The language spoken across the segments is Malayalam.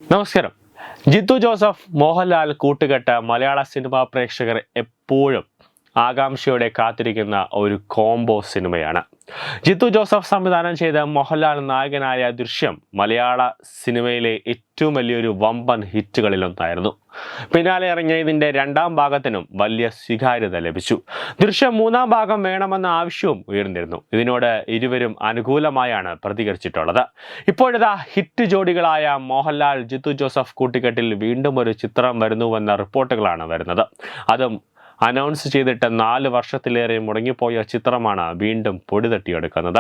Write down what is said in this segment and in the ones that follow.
നമസ്കാരം. ജിത്തു ജോസഫ് മോഹൻലാൽ കൂട്ടുകെട്ട് മലയാള സിനിമാ പ്രേക്ഷകർ എപ്പോഴും ആകാംക്ഷയോടെ കാത്തിരിക്കുന്ന ഒരു കോംബോ സിനിമയാണ്. ജിത്തു ജോസഫ് സംവിധാനം ചെയ്ത മോഹൻലാൽ നായകനായ ദൃശ്യം മലയാള സിനിമയിലെ ഏറ്റവും വലിയൊരു വമ്പൻ ഹിറ്റുകളിലൊന്നായിരുന്നു. പിന്നാലെ ഇറങ്ങിയ ഇതിന്റെ രണ്ടാം ഭാഗത്തിനും വലിയ സ്വീകാര്യത ലഭിച്ചു. ദൃശ്യം മൂന്നാം ഭാഗം വേണമെന്ന ആവശ്യവും ഉയർന്നിരുന്നു. ഇതിനോട് ഇരുവരും അനുകൂലമായാണ് പ്രതികരിച്ചിട്ടുള്ളത്. ഇപ്പോഴിതാ ഹിറ്റ് ജോഡികളായ മോഹൻലാൽ ജിത്തു ജോസഫ് കൂട്ടുകെട്ടിൽ വീണ്ടും ഒരു ചിത്രം വരുന്നുവെന്ന റിപ്പോർട്ടുകളാണ് വരുന്നത്. അതും അനൗൺസ് ചെയ്തിട്ട് 4 വർഷത്തിലേറെ മുടങ്ങിപ്പോയ ചിത്രമാണ് വീണ്ടും പൊടിതട്ടിയെടുക്കുന്നത്.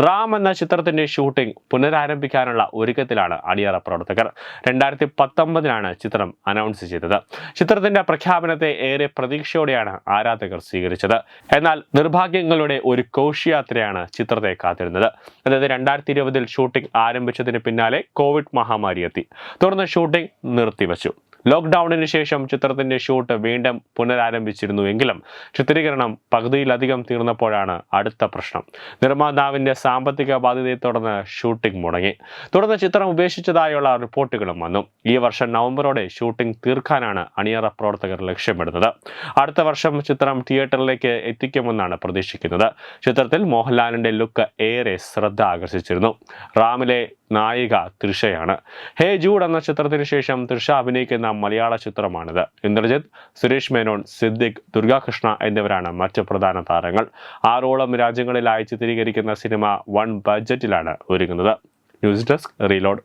റാം എന്ന ചിത്രത്തിന്റെ ഷൂട്ടിംഗ് പുനരാരംഭിക്കാനുള്ള ഒരുക്കത്തിലാണ് അണിയറ പ്രവർത്തകർ. 2019 ചിത്രം അനൗൺസ് ചെയ്തത്. ചിത്രത്തിന്റെ പ്രഖ്യാപനത്തെ ഏറെ പ്രതീക്ഷയോടെയാണ് ആരാധകർ സ്വീകരിച്ചത്. എന്നാൽ നിർഭാഗ്യങ്ങളുടെ ഒരു ഘോഷയാത്രയാണ് ചിത്രത്തെ കാത്തിരുന്നത്. അതായത് 2020 ഷൂട്ടിംഗ് ആരംഭിച്ചതിന് പിന്നാലെ കോവിഡ് മഹാമാരി എത്തി. തുടർന്ന് ഷൂട്ടിംഗ് നിർത്തിവച്ചു. ലോക്ക്ഡൌണിന് ശേഷം ചിത്രത്തിന്റെ ഷൂട്ട് വീണ്ടും പുനരാരംഭിച്ചിരുന്നുവെങ്കിലും ചിത്രീകരണം പകുതിയിലധികം തീർന്നപ്പോഴാണ് അടുത്ത പ്രശ്നം. നിർമ്മാതാവിന്റെ സാമ്പത്തിക ബാധ്യതയെ തുടർന്ന് ഷൂട്ടിംഗ് മുടങ്ങി. തുടർന്ന് ചിത്രം ഉപേക്ഷിച്ചതായുള്ള റിപ്പോർട്ടുകളും വന്നു. ഈ വർഷം നവംബറോടെ ഷൂട്ടിംഗ് തീർക്കാനാണ് അണിയറ പ്രവർത്തകർ ലക്ഷ്യമിടുന്നത്. അടുത്ത വർഷം ചിത്രം തിയേറ്ററിലേക്ക് എത്തിക്കുമെന്നാണ് പ്രതീക്ഷിക്കുന്നത്. ചിത്രത്തിൽ മോഹൻലാലിന്റെ ലുക്ക് ഏറെ ശ്രദ്ധ ആകർഷിച്ചിരുന്നു. റാമിലെ നായിക തൃഷയാണ്. ഹേ ജൂഡ് എന്ന ചിത്രത്തിന് ശേഷം തൃഷ അഭിനയിക്കുന്ന മലയാള ചിത്രമാണിത്. ഇന്ദ്രജിത്ത്, സുരേഷ് മേനോൻ, സിദ്ദിഖ്, ദുർഗാകൃഷ്ണ എന്നിവരാണ് മറ്റ് പ്രധാന താരങ്ങൾ. 6ഓളം രാജ്യങ്ങളിലായി ചിത്രീകരിക്കുന്ന സിനിമ വൻ ബഡ്ജറ്റിലാണ് ഒരുങ്ങുന്നത്. News desk reload.